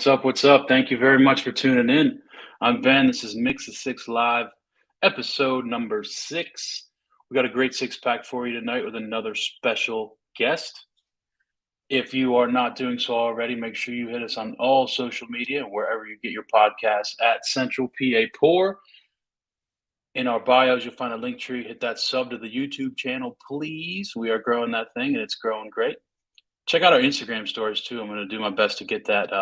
What's up? What's up? Thank you very much for tuning in. I'm Ben. This is Mix of Six Live, episode number 6. We got a great six pack for you tonight with another special guest. If you are not doing so already, make sure you hit us on all social media and wherever you get your podcasts at Central PA Pour. In our bios, you'll find a link tree. Hit that sub to the YouTube channel, please. We are growing that thing and it's growing great. Check out our Instagram stories too. I'm going to do my best to get that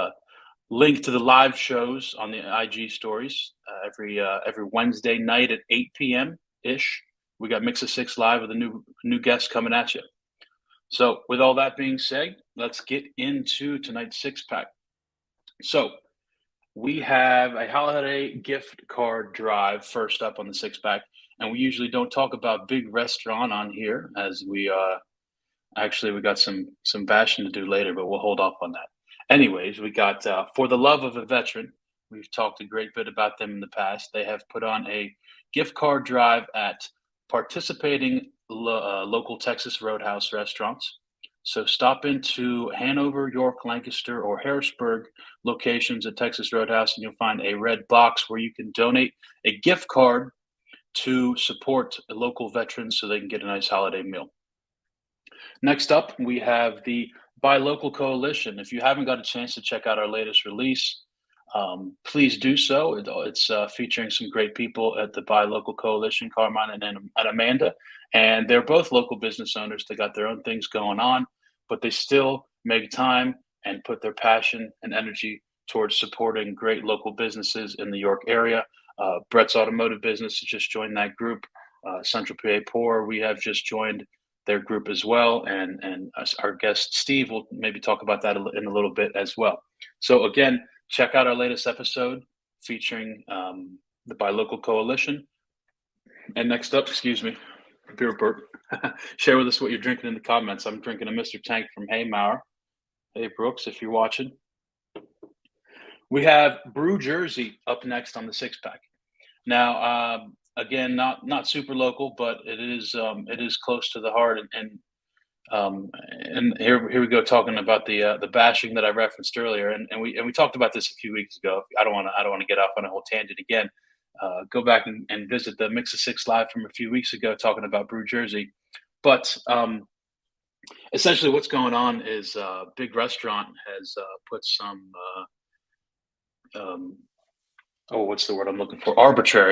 link to the live shows on the IG stories every Wednesday night at 8 p.m. ish. We got Mix of Six Live with a new guest coming at you. So with all that being said, let's get into tonight's six pack. So we have a holiday gift card drive first up on the six pack, and we usually don't talk about big restaurant on here as we got some bashing to do later, but we'll hold off on that. Anyways, we got For the Love of a Veteran. We've talked a great bit about them in the past. They have put on a gift card drive at participating local Texas Roadhouse restaurants. So stop into Hanover, York, Lancaster, or Harrisburg locations at Texas Roadhouse, and you'll find a red box where you can donate a gift card to support local veterans so they can get a nice holiday meal. Next up, we have the Buy Local Coalition. If you haven't got a chance to check out our latest release, please do so. It's featuring some great people at the Buy Local Coalition, Carmine and Amanda, and they're both local business owners. They got their own things going on, but they still make time and put their passion and energy towards supporting great local businesses in the York area. Brett's Automotive Business has just joined that group. Central PA Pour, we have just joined their group as well, and our guest Steve will maybe talk about that in a little bit as well. So again, check out our latest episode featuring the Buy Local Coalition. And next up, excuse me, beer burp. Share with us what you're drinking in the comments. I'm drinking a Mr. Tank from Haymauer. Hey Brooks, if you're watching. We have Brew Jersey up next on the six pack. Now, again, not super local, but it is close to the heart, and here we go talking about the bashing that I referenced earlier, and we talked about this a few weeks ago. I don't want to get off on a whole tangent again. Go back and visit the Mix of Six Live from a few weeks ago talking about Brew Jersey, but essentially what's going on is big restaurant has put some. What's the word I'm looking for?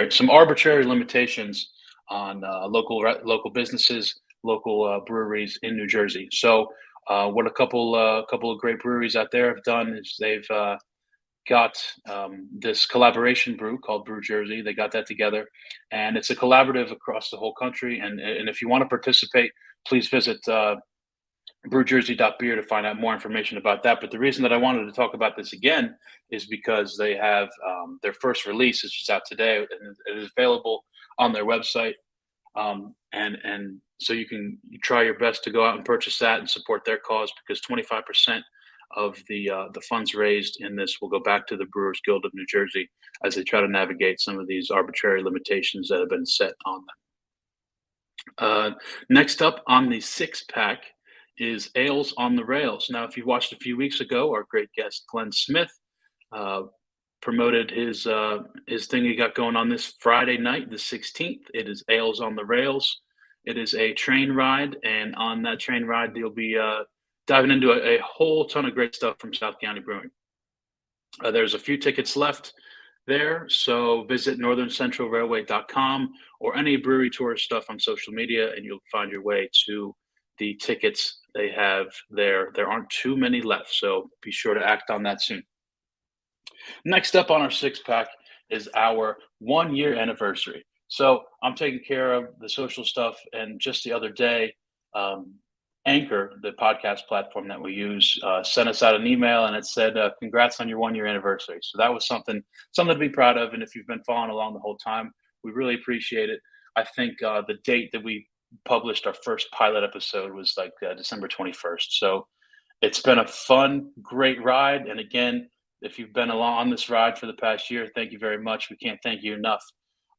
Some arbitrary limitations on local businesses, local breweries in New Jersey. So, what a couple of great breweries out there have done is they've got this collaboration brew called Brew Jersey. They got that together, and it's a collaborative across the whole country. And if you want to participate, please visit brewjersey.beer to find out more information about that. But the reason that I wanted to talk about this again is because they have their first release is just out today, and it is available on their website. And so you try your best to go out and purchase that and support their cause, because 25% of the funds raised in this will go back to the Brewers Guild of New Jersey as they try to navigate some of these arbitrary limitations that have been set on them. Next up on the six pack is Ales on the Rails. Now, if you watched a few weeks ago, our great guest Glenn Smith promoted his thing he got going on this Friday night, the 16th. It is Ales on the Rails. It is a train ride, and on that train ride, you'll be diving into a whole ton of great stuff from South County Brewing. There's a few tickets left there, so visit northerncentralrailway.com or any brewery tour stuff on social media, and you'll find your way to the tickets they have there. There aren't too many left, so be sure to act on that soon. Next up on our six pack is our 1 year anniversary. So I'm taking care of the social stuff, and just the other day, Anchor, the podcast platform that we use, sent us out an email, and it said, "Congrats on your 1 year anniversary." So that was something to be proud of. And if you've been following along the whole time, we really appreciate it. I think the date that we published our first pilot episode was like December 21st. So it's been a fun, great ride. And again, if you've been along on this ride for the past year, thank you very much. We can't thank you enough.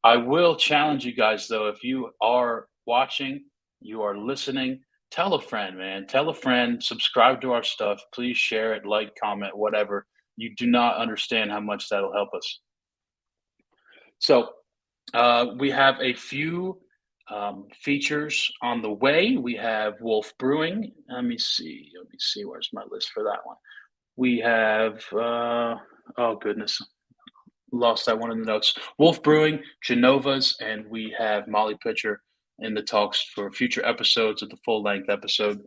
I will challenge you guys, though, if you are watching, you are listening, tell a friend, man. Tell a friend, subscribe to our stuff. Please share it, like, comment, whatever. You do not understand how much that'll help us. So we have a few features on the way. We have Wolf Brewing. Let me see. Let me see. Where's my list for that one? We have, oh goodness, lost that one in the notes. Wolf Brewing, Genova's, and we have Molly Pitcher in the talks for future episodes of the full length episode.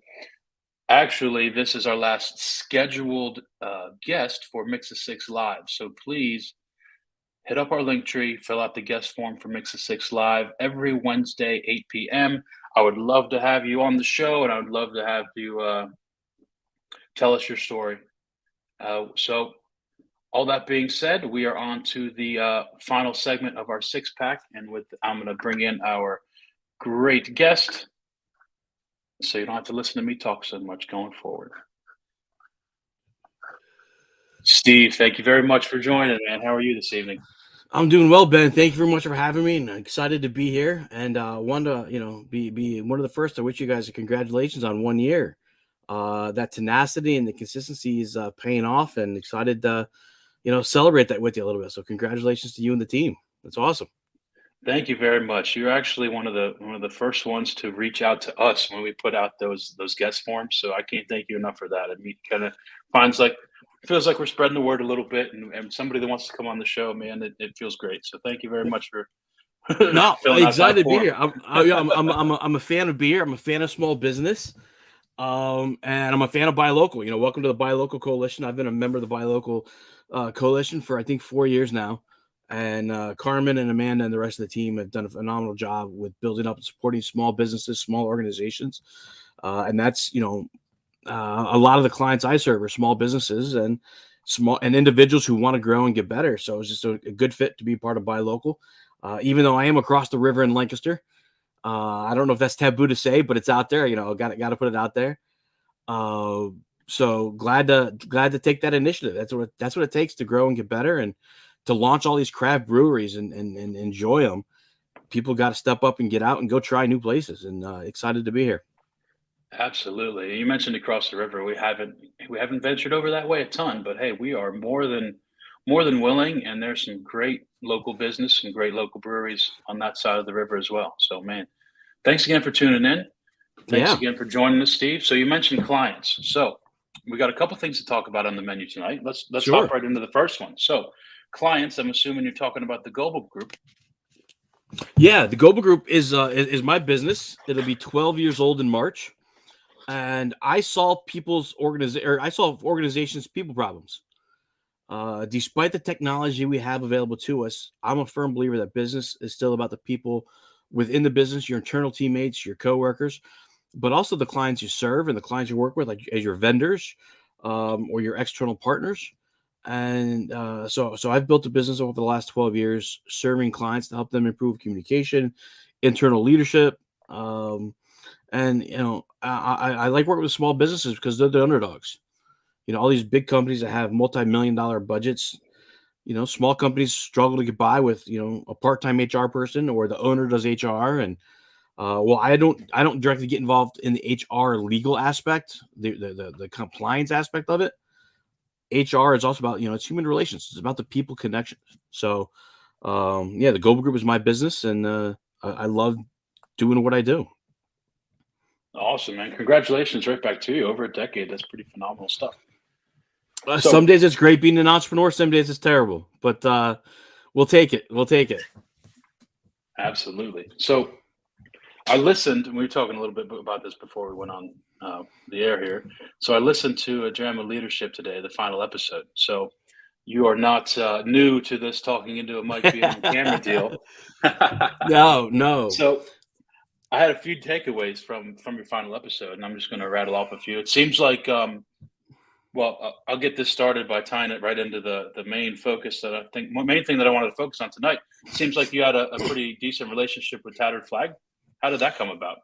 Actually, this is our last scheduled guest for Mix of Six Live. So please hit up our link tree, fill out the guest form for Mix of Six Live every Wednesday, 8 p.m. I would love to have you on the show, and I would love to have you tell us your story. So all that being said, we are on to the final segment of our six pack. And I'm going to bring in our great guest so you don't have to listen to me talk so much going forward. Steve, thank you very much for joining, man. How are you this evening? I'm doing well, Ben. Thank you very much for having me, and I'm excited to be here. And wanted to, be one of the first to wish you guys a congratulations on 1 year. That tenacity and the consistency is paying off, and excited to, celebrate that with you a little bit. So congratulations to you and the team. That's awesome. Thank you very much. You're actually one of the first ones to reach out to us when we put out those guest forms. So I can't thank you enough for that. I mean, kind of feels like we're spreading the word a little bit, and somebody that wants to come on the show, man, it feels great. So thank you very much for No, filling out that excited to be form. here. I'm a fan of beer. I'm a fan of small business. And I'm a fan of Buy Local. Welcome to the Buy Local Coalition. I've been a member of the Buy Local Coalition for I think 4 years now. And Carmen and Amanda and the rest of the team have done a phenomenal job with building up and supporting small businesses, small organizations. And that's, a lot of the clients I serve are small businesses and individuals who want to grow and get better. So it's just a good fit to be part of Buy Local. Even though I am across the river in Lancaster, I don't know if that's taboo to say, but it's out there. Got to put it out there. So glad to take that initiative. That's what it takes to grow and get better, and to launch all these craft breweries and enjoy them. People got to step up and get out and go try new places. And excited to be here. Absolutely. You mentioned across the river. We haven't ventured over that way a ton, but hey, we are more than willing, and there's some great local business, some great local breweries on that side of the river as well. So man, thanks again for tuning in. Thanks again for joining us, Steve. So you mentioned clients. So we got a couple things to talk about on the menu tonight. Let's Sure. hop right into the first one. So clients, I'm assuming you're talking about the Goble Group. Yeah, the Goble Group is my business. It'll be 12 years old in March, and I solve organizations' people problems. Despite the technology we have available to us, I'm a firm believer that business is still about the people within the business, your internal teammates, your coworkers, but also the clients you serve and the clients you work with, like as your vendors or your external partners. And so I've built a business over the last 12 years, serving clients to help them improve communication, internal leadership. And, I like working with small businesses because they're the underdogs. All these big companies that have multi-million-dollar budgets, small companies struggle to get by with, a part-time HR person, or the owner does HR. And I don't directly get involved in the HR legal aspect, the compliance aspect of it. HR is also about, it's human relations. It's about the people connection. So, the Goble Group is my business, and I love doing what I do. Awesome, man. Congratulations right back to you. Over a decade. That's pretty phenomenal stuff. Some days it's great being an entrepreneur. Some days it's terrible, but we'll take it. We'll take it. Absolutely. So I listened, and we were talking a little bit about this before we went on the air here. So I listened to a Jam of Leadership today, the final episode. So you are not new to this talking into a mic being on camera deal. No. So I had a few takeaways from your final episode, and I'm just going to rattle off a few. It seems like, I'll get this started by tying it right into the main focus main thing that I wanted to focus on tonight. It seems like you had a pretty decent relationship with Tattered Flag. How did that come about?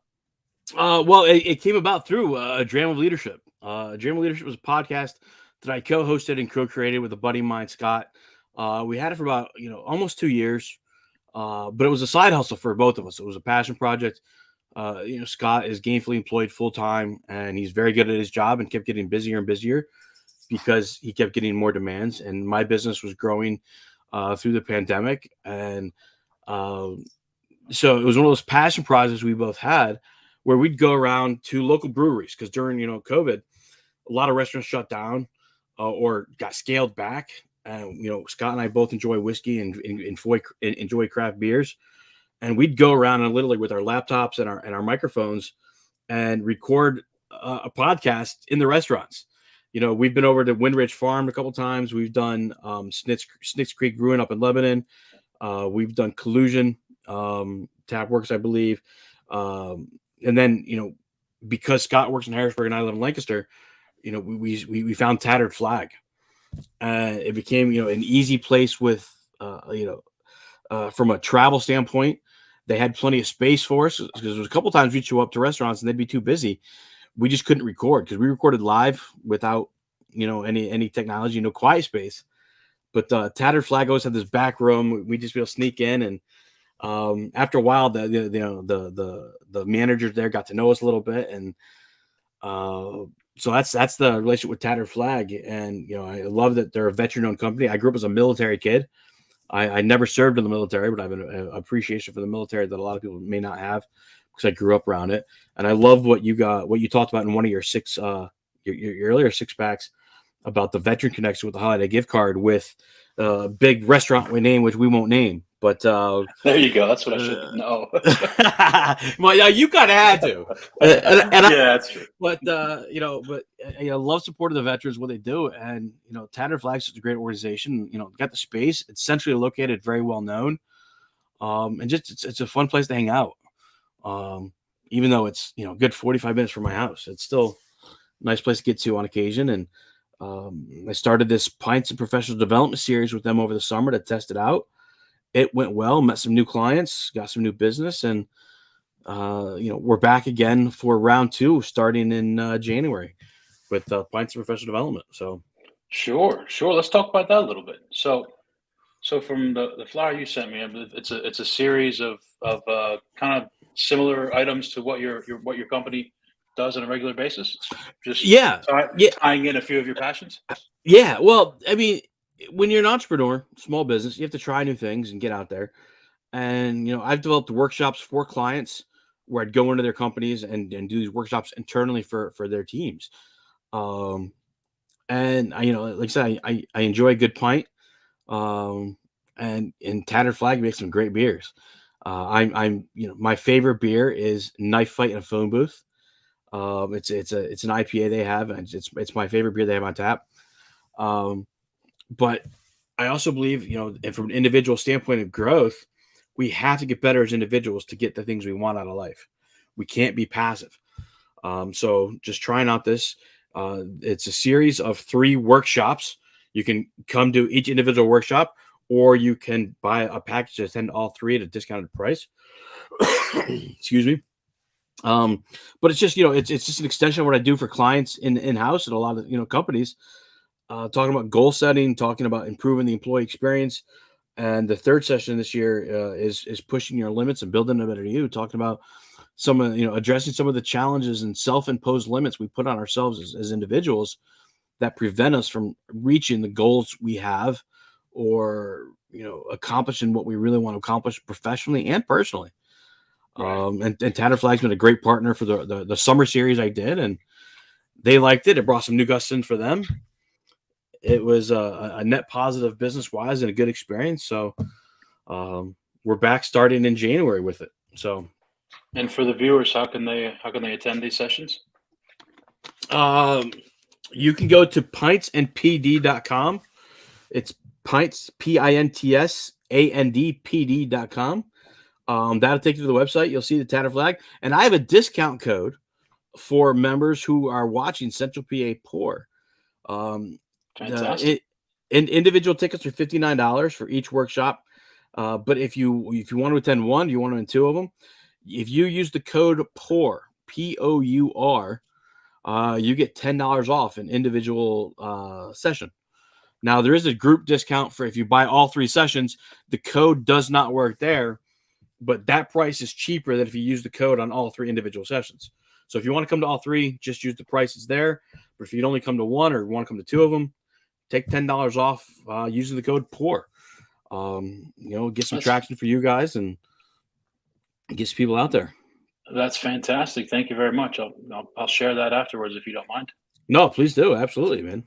It came about through a Dram of Leadership. Dram of Leadership was a podcast that I co-hosted and co-created with a buddy of mine, Scott. We had it for about almost 2 years, but it was a side hustle for both of us. It was a passion project. Scott is gainfully employed full time, and he's very good at his job and kept getting busier and busier because he kept getting more demands, and my business was growing through the pandemic. And so it was one of those passion projects we both had where we'd go around to local breweries because during, COVID, a lot of restaurants shut down or got scaled back. And, Scott and I both enjoy whiskey and enjoy craft beers. And we'd go around and literally with our laptops and our microphones and record a podcast in the restaurants. We've been over to Windridge Farm a couple times. We've done Snitz Creek Brewing up in Lebanon. We've done Collusion Tap Works, I believe. And then, because Scott works in Harrisburg and I live in Lancaster, we found Tattered Flag. It became, an easy place with, from a travel standpoint. They had plenty of space for us because there was a couple times we'd show up to restaurants and they'd be too busy. We just couldn't record because we recorded live without, any technology, no quiet space. But Tattered Flag always had this back room. We just be able to sneak in, and after a while, the managers there got to know us a little bit, and so that's the relationship with Tattered Flag. And I love that they're a veteran-owned company. I grew up as a military kid. I never served in the military, but I have an appreciation for the military that a lot of people may not have because I grew up around it. And I love what you talked about in one of your your earlier six packs about the veteran connection with the holiday gift card with a big restaurant name, which we won't name. But there you go. That's what I should know. Well, yeah, you kind of had to. That's true. But love support of the veterans, what they do, and Tattered Flags is a great organization. Got the space. It's centrally located, very well known, and just it's a fun place to hang out. Even though it's good 45 minutes from my house, it's still a nice place to get to on occasion. And I started this Pints and Professional Development series with them over the summer to test it out. It went well, met some new clients, got some new business, and we're back again for round 2 starting in January with Pints and Professional Development. So sure. Let's talk about that a little bit. So from the flyer you sent me, it's a series of kind of similar items to what your company does on a regular basis. Just tying in a few of your passions. Yeah. Well, I mean, when you're an entrepreneur, small business, you have to try new things and get out there. And, I've developed workshops for clients where I'd go into their companies and do these workshops internally for their teams. And like I said, I enjoy a good pint. And Tattered Flag makes some great beers. I'm my favorite beer is Knife Fight in a Phone Booth. It's an IPA they have, and it's my favorite beer they have on tap. But I also believe, and from an individual standpoint of growth, we have to get better as individuals to get the things we want out of life. We can't be passive. So just trying out this. It's a series of 3 workshops. You can come to each individual workshop, or you can buy a package to attend all 3 at a discounted price. Excuse me. But it's just, it's just an extension of what I do for clients in-house and a lot of, companies. Talking about goal setting, talking about improving the employee experience. And the 3rd session this year is pushing your limits and building a better you, talking about some of, addressing some of the challenges and self-imposed limits we put on ourselves as individuals that prevent us from reaching the goals we have or, accomplishing what we really want to accomplish professionally and personally. Right. And Tattered Flag's been a great partner for the summer series I did, and they liked it. It brought some new gusts in for them. It was a net positive business-wise and a good experience. So we're back starting in January with it. So, and for the viewers, how can they attend these sessions? You can go to pintsandpd.com. It's Pints, PINTSANDPD.com. That'll take you to the website. You'll see the Tattered Flag, and I have a discount code for members who are watching Central PA Pour. Fantastic. Individual tickets are $59 for each workshop. But if you want to attend one, you want to attend 2 of them, if you use the code POUR, POUR, you get $10 off an individual session. Now, there is a group discount for if you buy all 3 sessions. The code does not work there, but that price is cheaper than if you use the code on all 3 individual sessions. So if you want to come to all three, just use the prices there. But if you'd only come to one or want to come to two of them, take $10 off using the code POUR. Get some traction for you guys and get some people out there. That's fantastic. Thank you very much. I'll share that afterwards if you don't mind. No, please do. Absolutely, man.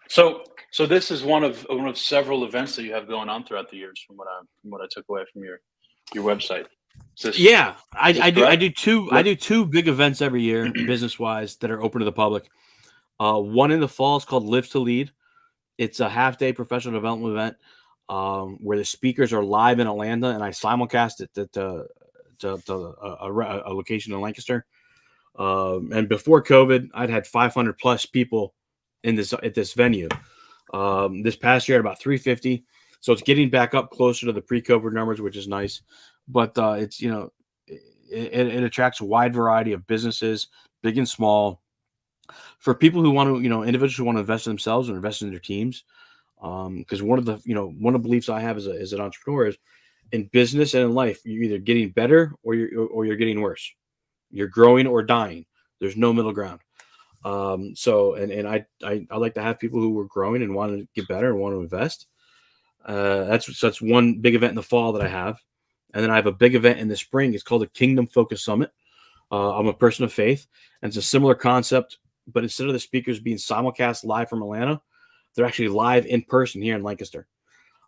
So this is one of several events that you have going on throughout the years, from what I took away from your website. I do two big events every year, business wise, that are open to the public. One in the fall is called Live to Lead. It's a half-day professional development event where the speakers are live in Atlanta, and I simulcast it to a location in Lancaster. And before COVID, I'd had 500 plus people at this venue. This past year, at about 350. So it's getting back up closer to the pre-COVID numbers, which is nice. But it's it attracts a wide variety of businesses, big and small, for people who want to, individuals who want to invest in themselves or invest in their teams. Because one of the beliefs I have as an entrepreneur is, in business and in life, you're either getting better or you're getting worse. You're growing or dying. There's no middle ground. So I like to have people who are growing and want to get better and want to invest. That's one big event in the fall that I have. And then I have a big event in the spring. It's called the Kingdom Focus Summit. I'm a person of faith, and it's a similar concept, but instead of the speakers being simulcast live from Atlanta, they're actually live in person here in Lancaster.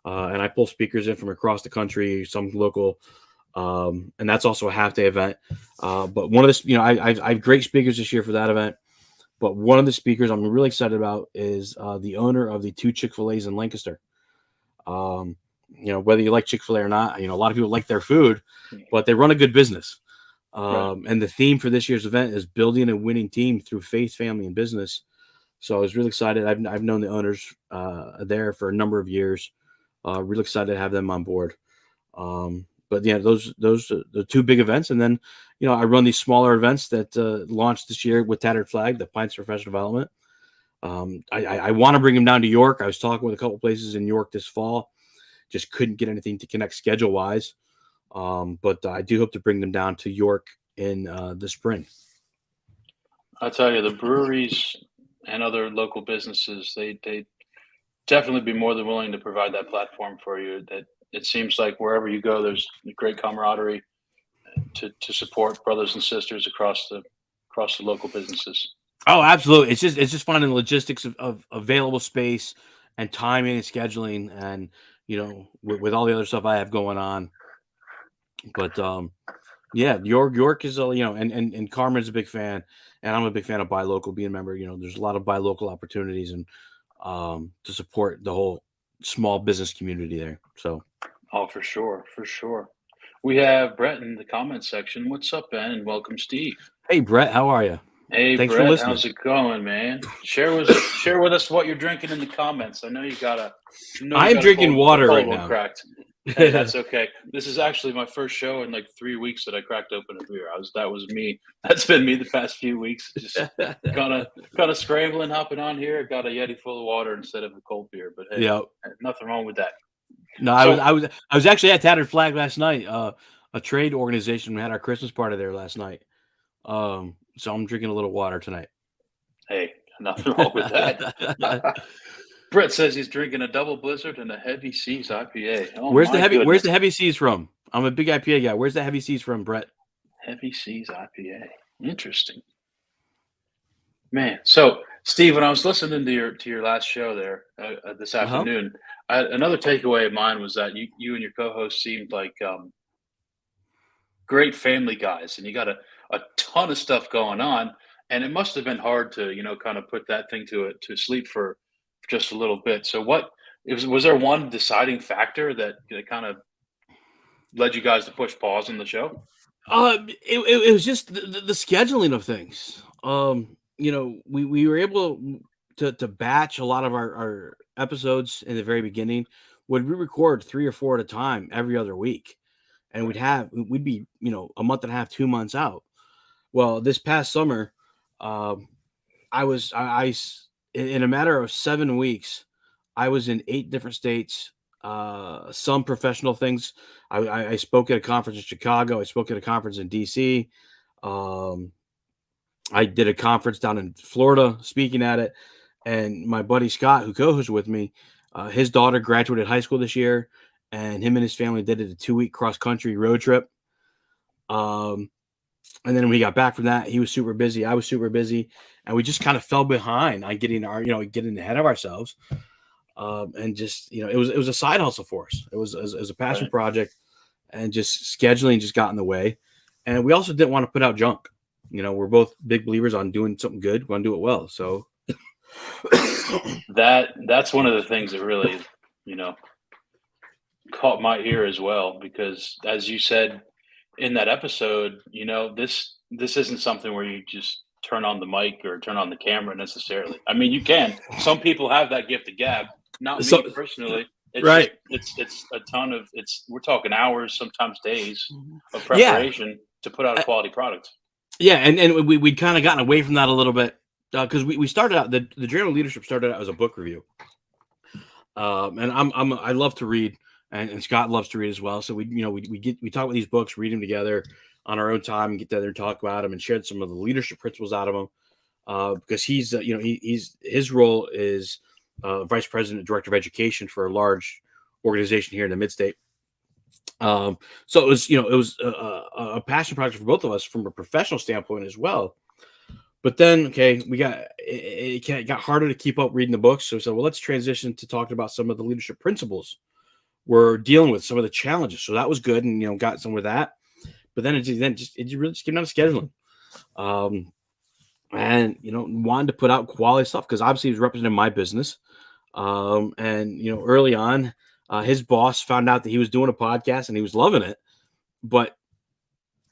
And I pull speakers in from across the country, some local, and that's also a half-day event. But one of the, I have great speakers this year for that event. But one of the speakers I'm really excited about is the owner of the 2 Chick-fil-A's in Lancaster. Whether you like Chick-fil-A or not, a lot of people like their food, but they run a good business. Right. And the theme for this year's event is building a winning team through faith, family, and business. So I was really excited. I've known the owners there for a number of years. Really excited to have them on board. But yeah, those are the two big events. And then, I run these smaller events that launched this year with Tattered Flag, the Pints Professional Development. I want to bring them down to York. I was talking with a couple places in York this fall. Just couldn't get anything to connect schedule-wise. But I do hope to bring them down to York in the spring. I'll tell you, the breweries and other local businesses, they definitely be more than willing to provide that platform for you. That it seems like wherever you go, there's great camaraderie to support brothers and sisters across the local businesses. Oh, absolutely. It's just finding the logistics of available space and timing and scheduling, and with all the other stuff I have going on. But yeah, York is and Carmen's a big fan, and I'm a big fan of Buy Local, being a member. There's a lot of Buy Local opportunities and to support the whole small business community there. So, for sure. We have Brett in the comments section. What's up, Ben? And welcome, Steve. Hey, Brett, how are you? Hey, thanks Brett, for listening. How's it going, man? Share with us what you're drinking in the comments. I know you got I'm drinking water right now. Cracked. Hey, that's okay. This is actually my first show in like 3 weeks that I cracked open a beer. That was me. That's been me the past few weeks. Just kind of scrambling, hopping on here. Got a Yeti full of water instead of a cold beer. But hey, nothing wrong with that. No, I was actually at Tattered Flag last night. A trade organization. We had our Christmas party there last night. So I'm drinking a little water tonight. Hey, nothing wrong with that. Brett says he's drinking a double blizzard and a Heavy Seas IPA. Oh, where's the Heavy Seas from? I'm a big IPA guy. Where's the Heavy Seas from, Brett? Heavy Seas IPA. Interesting. Man, so Steve, when I was listening to your last show there this afternoon, another takeaway of mine was that you and your co-host seemed like great family guys, and you got a ton of stuff going on, and it must have been hard to kind of put that thing to sleep for just a little bit. So was there one deciding factor that kind of led you guys to push pause on the show? It was just the scheduling of things. We were able to batch a lot of our episodes in the very beginning. Would we record 3 or 4 at a time every other week, and we'd be a month and a half, 2 months out. Well, this past summer, I in a matter of 7 weeks, I was in 8 different states. Some professional things. I spoke at a conference in Chicago. I spoke at a conference in DC. I did a conference down in Florida speaking at it, and my buddy Scott, who co-hosts with me, his daughter graduated high school this year, and him and his family did a 2-week cross-country road trip. And then when we got back from that, he was super busy. I was super busy, and we just kind of fell behind on getting ahead of ourselves. And just it was a side hustle for us. It was a passion Right. project, and just scheduling just got in the way. And we also didn't want to put out junk. We're both big believers on doing something good. We want to do it well. So That's one of the things that really, you know, caught my ear as well, because as you said in that episode, this isn't something where you just turn on the mic or turn on the camera necessarily. I mean, you can. Some people have that gift of gab. Not so me personally. It's just right. it's a ton of we're talking hours, sometimes days of Yeah. preparation to put out a quality product. Yeah, and we'd kind of gotten away from that a little bit because we started out the Journal of Leadership started out as a book review. And I love to read, and Scott loves to read as well. So we talk about these books, read them together on our own time, and get together and talk about them, and share some of the leadership principles out of them. Because he's his role is vice president and director of education for a large organization here in the mid-state. So it was a passion project for both of us from a professional standpoint as well. But then, okay, it got harder to keep up reading the books. So we said, well, let's transition to talking about some of the leadership principles we're dealing with, some of the challenges. So that was good, and got some with that. But then it really just came down to scheduling, and wanted to put out quality stuff because obviously he was representing my business. And early on, his boss found out that he was doing a podcast and he was loving it, but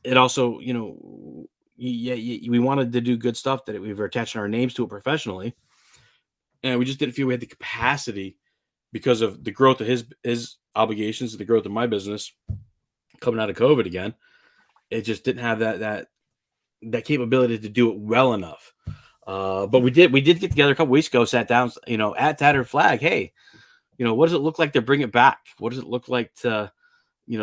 it also, we wanted to do good stuff that we were attaching our names to it professionally, and we just didn't feel we had the capacity because of the growth of his obligations, the growth of my business coming out of COVID again. It just didn't have that capability to do it well enough. But we did get together a couple weeks ago, sat down, at Tattered Flag. Hey, what does it look like to bring it back? What does it look like to,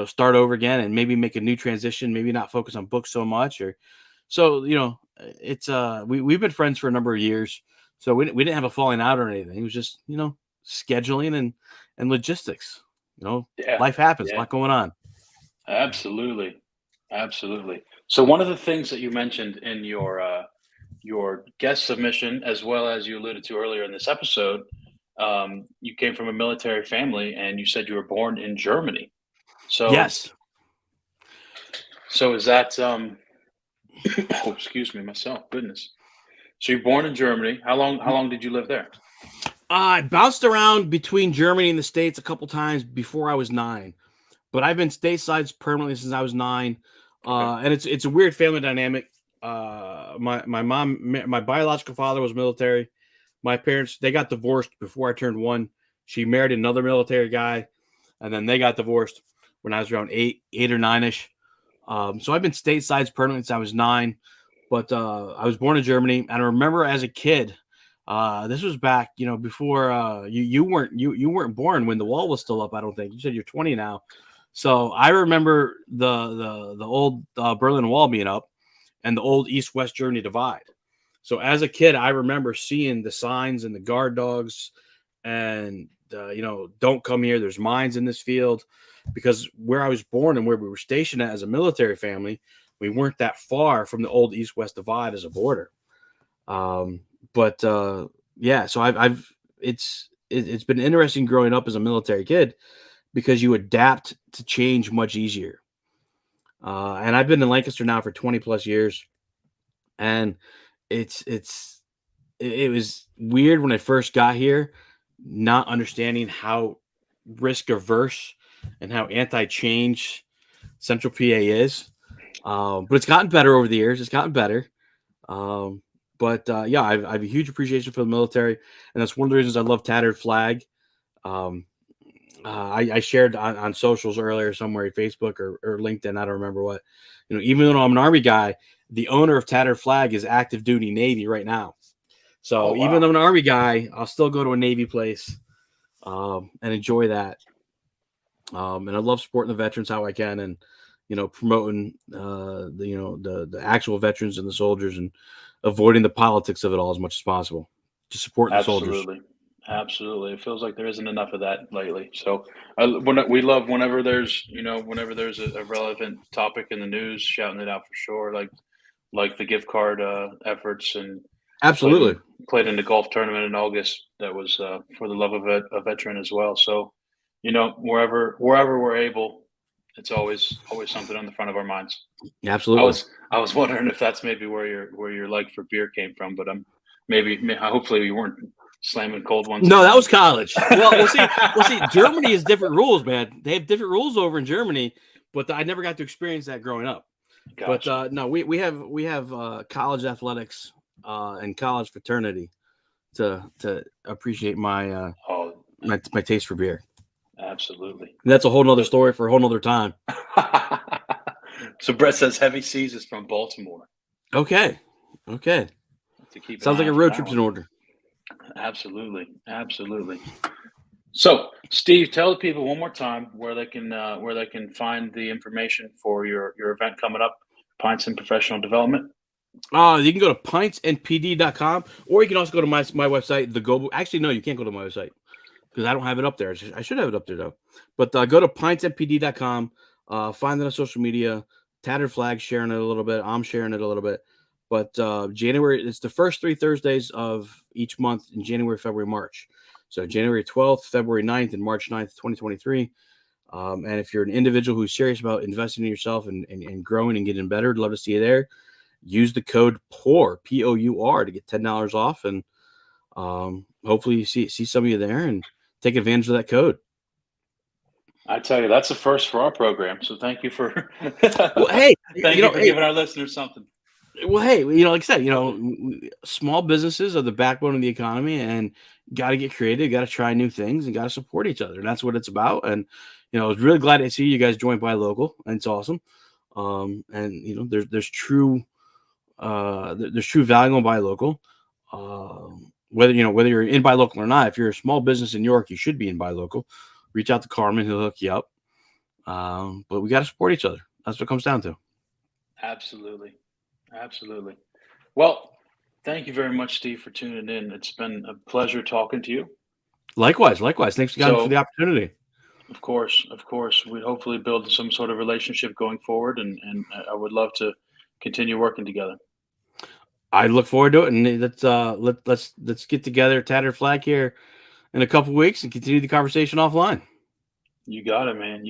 start over again and maybe make a new transition, maybe not focus on books so much it's we've been friends for a number of years. So we didn't have a falling out or anything. It was just, scheduling and logistics, Yeah, life happens, a yeah, lot going on. absolutely, absolutely. So one of the things that you mentioned in your guest submission, as well as you alluded to earlier in this episode, you came from a military family, and you said you were born in Germany. So, Yes. so is that oh, excuse me, myself. Goodness. So you're born in Germany. How long did you live there? I bounced around between Germany and the States a couple times before I was 9, but I've been stateside permanently since I was 9. Okay. And it's a weird family dynamic. My mom, my biological father was military. My parents, they got divorced before I turned 1. She married another military guy, and then they got divorced when I was around 8 or 9ish. So I've been stateside permanently since I was 9. But I was born in Germany, and I remember as a kid. This was back, before you weren't born when the wall was still up. I don't think you said you're 20 now. So I remember the old Berlin Wall being up, and the old East-West Germany divide. So as a kid, I remember seeing the signs and the guard dogs, and don't come here. There's mines in this field, because where I was born and where we were stationed at as a military family, we weren't that far from the old East-West divide as a border. But yeah, so it's been interesting growing up as a military kid because you adapt to change much easier. And I've been in Lancaster now for 20 plus years, and it was weird when I first got here, not understanding how risk averse and how anti-change Central PA is. But it's gotten better over the years. It's gotten better. But yeah, I have a huge appreciation for the military, and that's one of the reasons I love Tattered Flag. I shared on socials earlier somewhere, Facebook or LinkedIn, I don't remember what. Even though I'm an Army guy, the owner of Tattered Flag is active duty Navy right now. Oh So even wow. though I'm an Army guy, I'll still go to a Navy place and enjoy that. And I love supporting the veterans how I can, and promoting the actual veterans and the soldiers, and avoiding the politics of it all as much as possible. Just supporting the soldiers. Absolutely. It feels like there isn't enough of that lately. So we love whenever there's a relevant topic in the news, shouting it out for sure. Like the gift card efforts, and Absolutely. played in the golf tournament in August. That was for the love of a veteran as well. So, wherever we're able, it's always something on the front of our minds. Absolutely. I was wondering if that's maybe where your like for beer came from, but hopefully you weren't slamming cold ones. No, that was college. Well, we'll see. Germany has different rules, man. They have different rules over in Germany, but I never got to experience that growing up. Gotcha. But no, we have college athletics and college fraternity to appreciate my my taste for beer. Absolutely. And that's a whole nother story for a whole nother time. So Brett says Heavy Seas is from Baltimore. Okay. Sounds like a road trip's in order. Absolutely. So, Steve, tell the people one more time where they can find the information for your event coming up, Pints and Professional Development. You can go to pintsandpd.com, or you can also go to my website, the Goble. Actually, no, you can't go to my website because I don't have it up there. I should have it up there though. But go to pintsandpd.com. Find it on social media. Tattered Flag sharing it a little bit. I'm sharing it a little bit. But January, it's the first 3 Thursdays of each month in January, February, March. So January 12th, February 9th, and March 9th, 2023. And if you're an individual who's serious about investing in yourself and growing and getting better, I'd love to see you there. Use the code POUR, POUR, to get $10 off. And hopefully you see some of you there and take advantage of that code. I tell you, that's a first for our program. So thank you for well, hey, thank you for giving our listeners something. Well, hey, like I said, small businesses are the backbone of the economy, and got to get creative, got to try new things, and got to support each other. And that's what it's about. And, I was really glad to see you guys join Buy Local, and it's awesome. And, there's true value on Buy Local. Whether you're in Buy Local or not, if you're a small business in New York, you should be in Buy Local. Reach out to Carmen, he'll hook you up. But we got to support each other. That's what it comes down to. Absolutely. Well, thank you very much, Steve, for tuning in. It's been a pleasure talking to you. Likewise. Thanks again for the opportunity. Of course. We hopefully build some sort of relationship going forward, and I would love to continue working together. I look forward to it, and let's get together, Tattered Flag, here in a couple weeks and continue the conversation offline. You got it, man.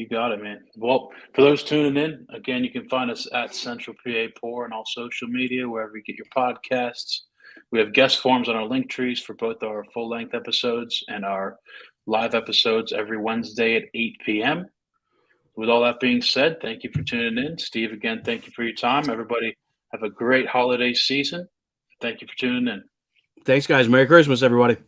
Well, for those tuning in, again, you can find us at Central PA Pour on all social media, wherever you get your podcasts. We have guest forms on our link trees for both our full-length episodes and our live episodes every Wednesday at 8 p.m. With all that being said, thank you for tuning in. Steve, again, thank you for your time. Everybody have a great holiday season. Thank you for tuning in. Thanks, guys. Merry Christmas, everybody.